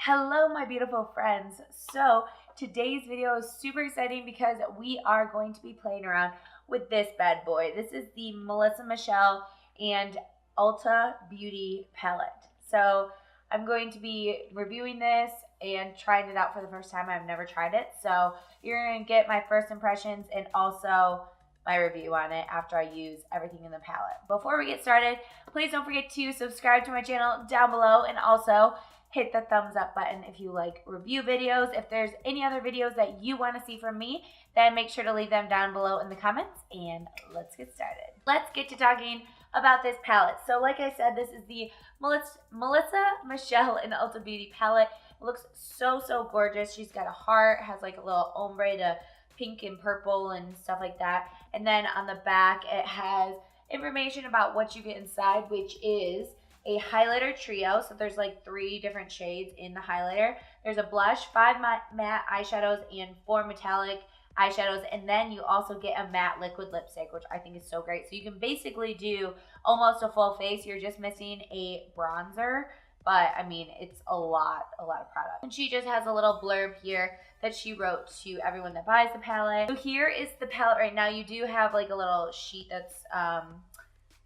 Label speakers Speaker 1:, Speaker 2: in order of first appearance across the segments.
Speaker 1: Hello, my beautiful friends. So today's video is super exciting because we are going to be playing around with this bad boy. This is the Melisa Michelle and Ulta Beauty palette. So I'm going to be reviewing this and trying it out for the first time. I've never tried it. So you're going to get my first impressions and also my review on it after I use everything in the palette. Before we get started, please don't forget to subscribe to my channel down below and also hit the thumbs up button if you like review videos. If there's any other videos that you want to see from me, then make sure to leave them down below in the comments, and let's get started. Let's get to talking about this palette. So like I said, this is the Melisa Michelle and Ulta Beauty palette. It looks so gorgeous. She's got a heart, has like a little ombre to pink and purple and stuff like that. And then on the back, it has information about what you get inside, which is a highlighter trio. So there's like 3 different shades in the highlighter. There's a blush, 5 matte eyeshadows, and 4 metallic eyeshadows. And then you also get a matte liquid lipstick, which I think is so great. So you can basically do almost a full face. You're just missing a bronzer. But I mean, it's a lot of product. And she just has a little blurb here that she wrote to everyone that buys the palette. So here is the palette right now. You do have like a little sheet that's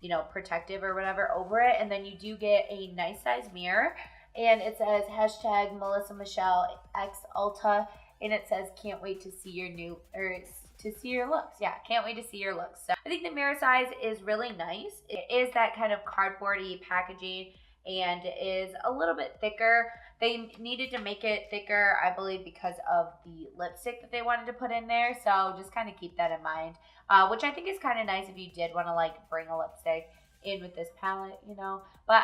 Speaker 1: you know, protective or whatever over it, and then you do get a nice size mirror, and it says hashtag Melisa Michelle X Ulta, and it says can't wait to see your new, or to see your looks. Yeah, can't wait to see your looks. So I think the mirror size is really nice. It is that kind of cardboardy packaging and is a little bit thicker. They needed to make it thicker, I believe, because of the lipstick that they wanted to put in there. So just kind of keep that in mind, which I think is kind of nice if you did want to like bring a lipstick in with this palette, you know. But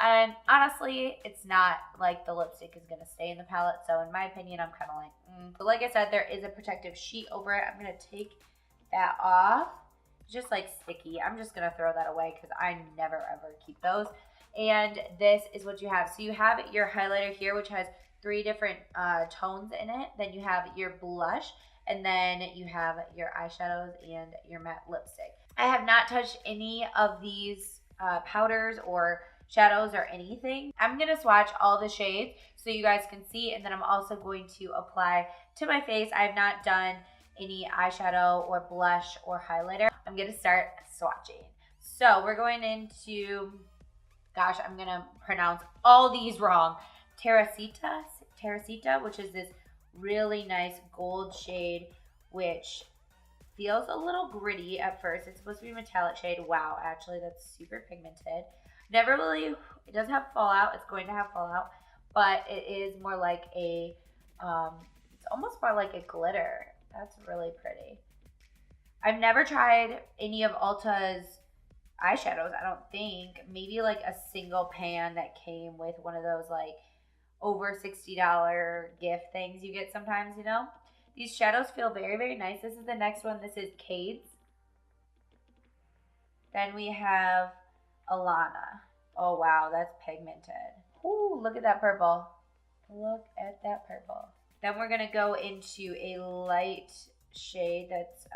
Speaker 1: honestly, it's not like the lipstick is going to stay in the palette. So in my opinion, I'm kind of like, But like I said, there is a protective sheet over it. I'm going to take that off. It's just like sticky. I'm just going to throw that away because I never ever keep those. And this is what you have. So you have your highlighter here, which has 3 different tones in it. Then you have your blush, and then you have your eyeshadows and your matte lipstick. I have not touched any of these powders or shadows or anything. I'm going to swatch all the shades so you guys can see, and then I'm also going to apply to my face. I have not done any eyeshadow or blush or highlighter. I'm going to start swatching. So we're going into, gosh, I'm going to pronounce all these wrong. Terracita, which is this really nice gold shade, which feels a little gritty at first. It's supposed to be a metallic shade. Wow, actually, that's super pigmented. Never really, it does have fallout. It's going to have fallout, but it is more like a, it's almost more like a glitter. That's really pretty. I've never tried any of Ulta's eyeshadows, I don't think. Maybe like a single pan that came with one of those like over $60 gift things you get sometimes, you know. These shadows feel very nice. This is the next one. This is Cade's. Then we have Alana. Oh wow, that's pigmented. Ooh, look at that purple. Look at that purple. Then we're gonna go into a light shade that's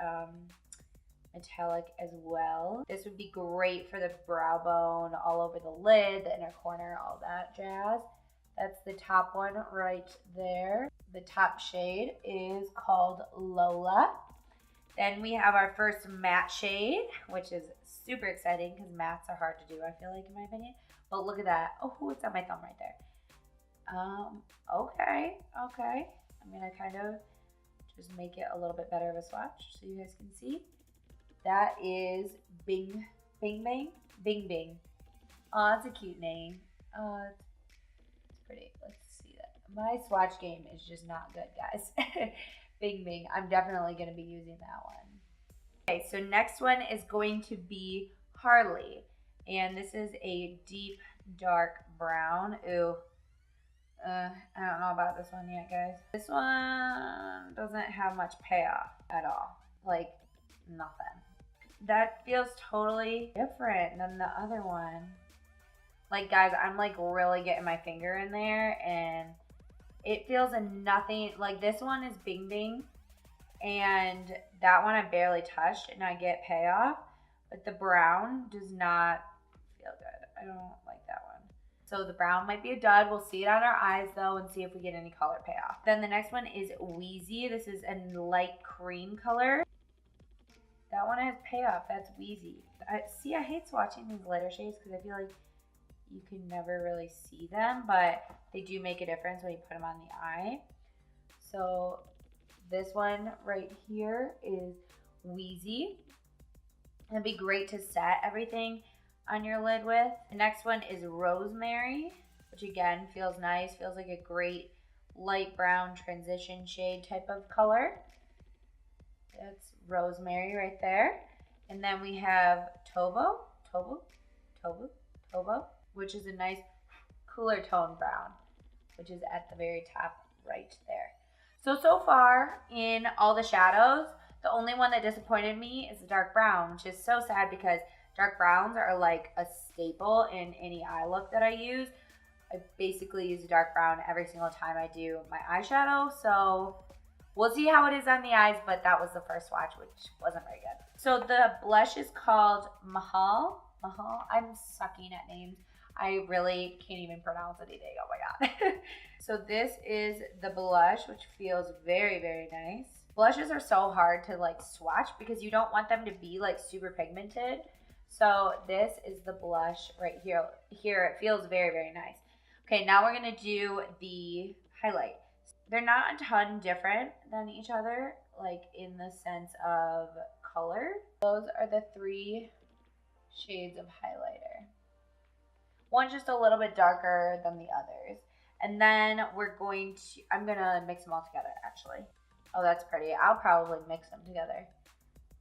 Speaker 1: metallic as well. This would be great for the brow bone, all over the lid, the inner corner, all that jazz. That's the top one right there. The top shade is called Lola. Then we have our first matte shade, which is super exciting because mattes are hard to do, I feel like, in my opinion. But look at that. Oh, it's on my thumb right there. Okay. I'm gonna kind of just make it a little bit better of a swatch so you guys can see. That is Bing Bing. Oh, it's a cute name. It's pretty. Let's see that. My swatch game is just not good, guys. Bing. I'm definitely going to be using that one. Okay, so next one is going to be Harley. And this is a deep, dark brown. Ooh. I don't know about this one yet, guys. This one doesn't have much payoff at all. Like, nothing. That feels totally different than the other one. Like, guys, I'm like really getting my finger in there and it feels nothing. Like, this one is Bing and that one I barely touched and I get payoff, but the brown does not feel good. I don't like that one. So the brown might be a dud. We'll see it on our eyes though and see if we get any color payoff. Then the next one is Wheezy. This is a light cream color. That one has payoff. That's Wheezy. I hate swatching these lighter shades because I feel like you can never really see them, but they do make a difference when you put them on the eye. So this one right here is Wheezy. It'd be great to set everything on your lid with. The next one is Rosemary, which again feels nice. Feels like a great light brown transition shade type of color. That's Rosemary right there. And then we have Tobo, which is a nice cooler tone brown, which is at the very top right there. So far in all the shadows, the only one that disappointed me is the dark brown, which is so sad because dark browns are like a staple in any eye look that I use. I basically use a dark brown every single time I do my eyeshadow, so we'll see how it is on the eyes, but that was the first swatch, which wasn't very good. So the blush is called Mahal. I'm sucking at names. I really can't even pronounce anything. Oh my god. So this is the blush, which feels very, very nice. Blushes are so hard to like swatch because you don't want them to be like super pigmented. So this is the blush right here. It feels very, very nice. Okay, now we're gonna do the highlight. They're not a ton different than each other, like in the sense of color. Those are the 3 shades of highlighter. One's just a little bit darker than the others. And then I'm gonna mix them all together actually. Oh, that's pretty. I'll probably mix them together.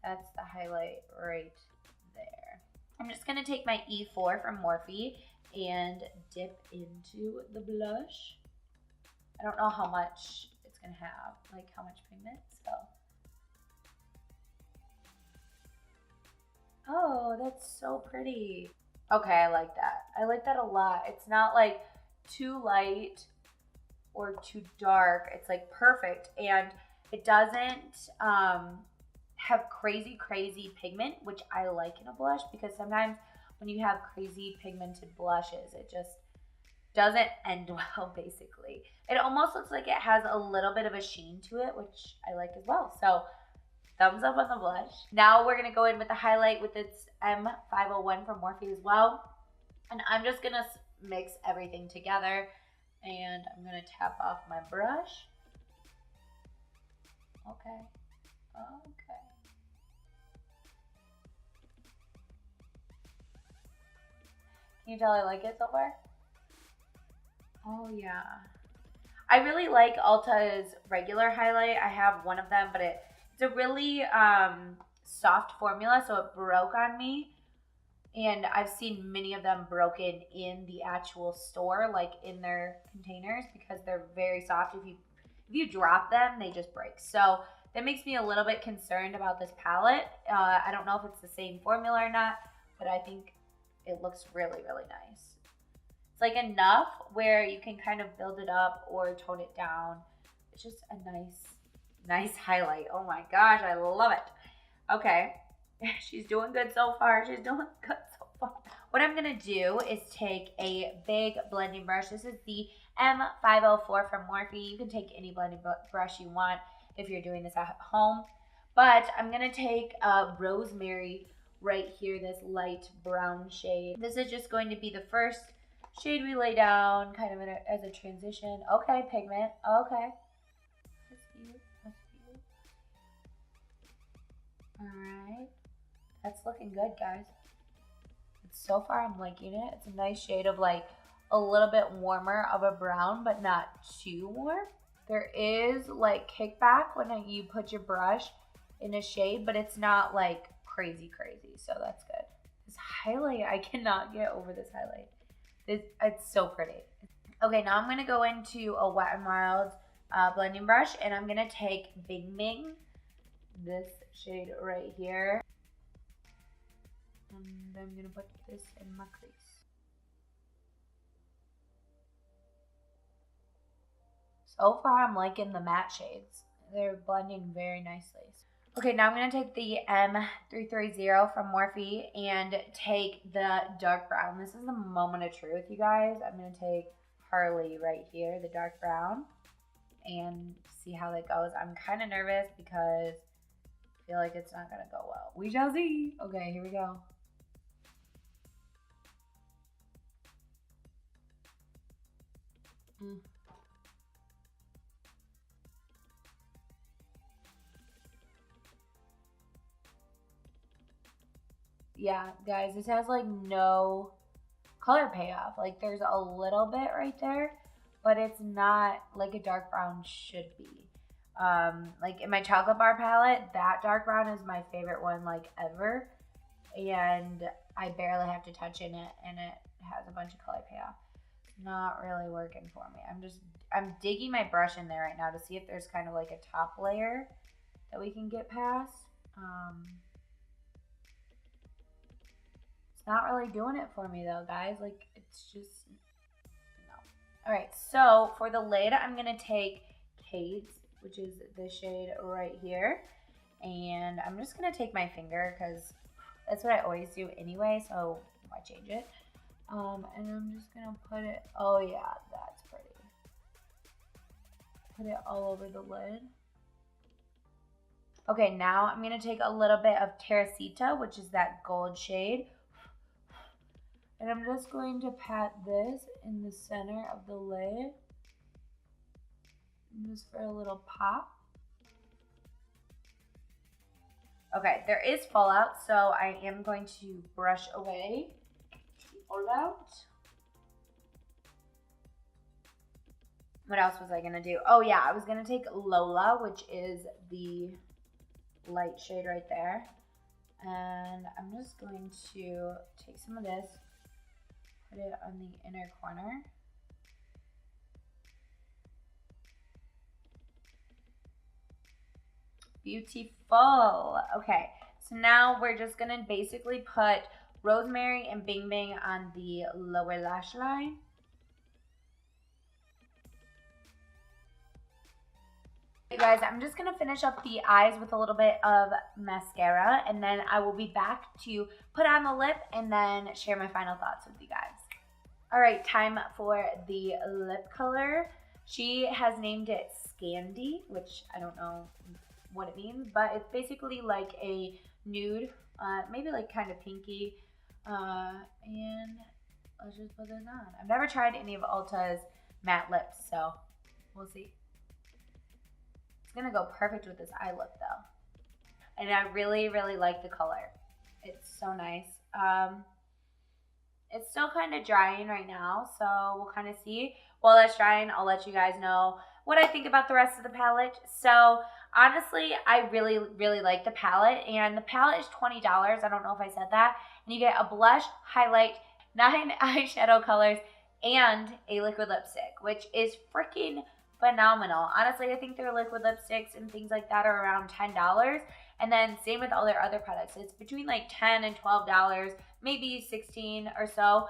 Speaker 1: That's the highlight right there. I'm just gonna take my E4 from Morphe and dip into the blush. I don't know how much it's gonna have, like how much pigment, so. Oh, that's so pretty. Okay, I like that. I like that a lot. It's not like too light or too dark. It's like perfect, and it doesn't have crazy pigment, which I like in a blush, because sometimes when you have crazy pigmented blushes, it just doesn't end well, basically. It almost looks like it has a little bit of a sheen to it, which I like as well. So thumbs up on the blush. Now we're gonna go in with the highlight with its M501 from Morphe as well. And I'm just gonna mix everything together, and I'm gonna tap off my brush. Okay. Can you tell I like it so far? Oh yeah. I really like Ulta's regular highlight. I have one of them, but it's a really soft formula, so it broke on me. And I've seen many of them broken in the actual store, like in their containers, because they're very soft. If you drop them, they just break. So that makes me a little bit concerned about this palette. I don't know if it's the same formula or not, but I think it looks really, really nice. It's like enough where you can kind of build it up or tone it down. It's just a nice highlight. Oh my gosh, I love it. Okay, she's doing good so far. What I'm gonna do is take a big blending brush. This is the M504 from Morphe. You can take any blending brush you want if you're doing this at home. But I'm gonna take Rosemary right here, this light brown shade. This is just going to be the first shade we lay down, kind of as a transition. Okay, pigment. Okay. That's cute. Alright. That's looking good, guys. So far, I'm liking it. It's a nice shade of like a little bit warmer of a brown, but not too warm. There is like kickback when you put your brush in a shade, but it's not like crazy, so that's good. This highlight, I cannot get over this highlight. It's so pretty. Okay, now I'm gonna go into a Wet n Wild blending brush, and I'm gonna take Bing Bing, this shade right here, and I'm gonna put this in my crease. So far, I'm liking the matte shades. They're blending very nicely. Okay, now I'm going to take the M330 from Morphe and take the dark brown. This is the moment of truth, you guys. I'm going to take Harley right here, the dark brown, and see how that goes. I'm kind of nervous because I feel like it's not going to go well. We shall see. Okay, here we go. Yeah, guys, this has like no color payoff. Like there's a little bit right there, but it's not like a dark brown should be. Like in my chocolate bar palette, that dark brown is my favorite one like ever. And I barely have to touch in it, and it has a bunch of color payoff. Not really working for me. I'm digging my brush in there right now to see if there's kind of like a top layer that we can get past. It's not really doing it for me though, guys. Like it's just, no. All right, so for the lid, I'm gonna take Kate's, which is the shade right here. And I'm just gonna take my finger because that's what I always do anyway, so why change it? And I'm just gonna put it, oh yeah, that's pretty. Put it all over the lid. Okay, now I'm gonna take a little bit of Teresita, which is that gold shade. And I'm just going to pat this in the center of the lid. Just for a little pop. Okay, there is fallout, so I am going to brush away the fallout. What else was I gonna do? Oh yeah, I was gonna take Lola, which is the light shade right there. And I'm just going to take some of this, put it on the inner corner. Beautiful. Okay, so now we're just gonna basically put Rosemary and Bing Bing on the lower lash line. You guys, I'm just gonna finish up the eyes with a little bit of mascara, and then I will be back to put on the lip and then share my final thoughts with you guys. All right, time for the lip color. She has named it Scandy, which I don't know what it means, but it's basically like a nude, maybe like kind of pinky, and let's just put this on. I've never tried any of Ulta's matte lips, so we'll see. It's gonna go perfect with this eye look though, and I really like the color. It's so nice. It's still kind of drying right now, so we'll kind of see. While that's drying, I'll let you guys know what I think about the rest of the palette. So honestly, I really like the palette, and the palette is $20. I don't know if I said that. And you get a blush, highlight, 9 eyeshadow colors, and a liquid lipstick, which is freaking phenomenal. Honestly, I think their liquid lipsticks and things like that are around $10. And then same with all their other products. It's between like $10 and $12, maybe $16 or so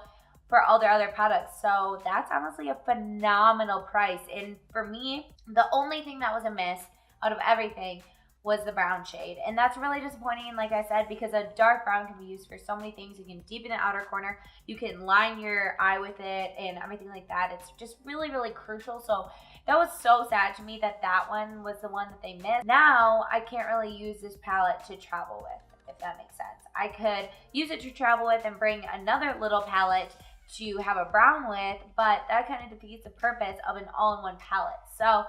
Speaker 1: for all their other products. So that's honestly a phenomenal price. And for me, the only thing that was amiss out of everything was the brown shade. And that's really disappointing, like I said, because a dark brown can be used for so many things. You can deepen the outer corner, you can line your eye with it and everything like that. It's just really crucial. So that was so sad to me that that one was the one that they missed. Now I can't really use this palette to travel with, if that makes sense. I could use it to travel with and bring another little palette to have a brown with, but that kind of defeats the purpose of an all-in-one palette. So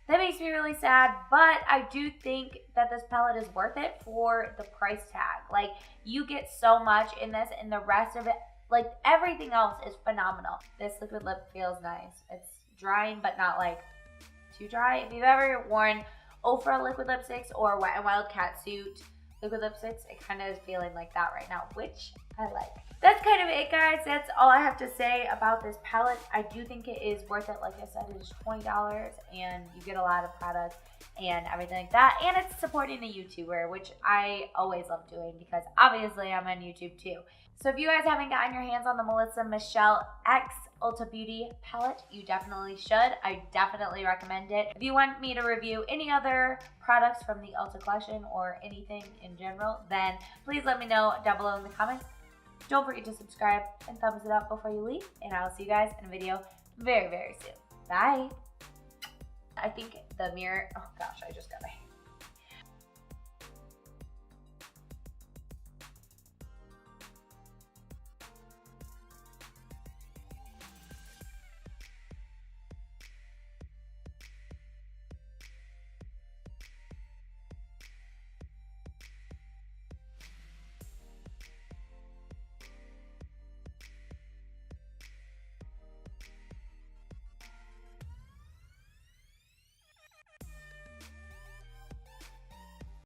Speaker 1: that makes me really sad, but I do think that this palette is worth it for the price tag. Like, you get so much in this, and the rest of it, like everything else is phenomenal. This liquid lip feels nice. It's drying, but not like too dry. If you've ever worn Ofra liquid lipsticks or Wet n Wild Catsuit liquid lipsticks, it kind of is feeling like that right now, which I like. That's kind of it, guys. That's all I have to say about this palette. I do think it is worth it. Like I said, it is $20 and you get a lot of products and everything like that. And it's supporting a YouTuber, which I always love doing because obviously I'm on YouTube too. So if you guys haven't gotten your hands on the Melisa Michelle X Ulta Beauty palette, you definitely should. I definitely recommend it. If you want me to review any other products from the Ulta collection or anything in general, then please let me know down below in the comments. Don't forget to subscribe and thumbs it up before you leave, and I will see you guys in a video very, very soon. Bye. I think the mirror, oh gosh, I just got my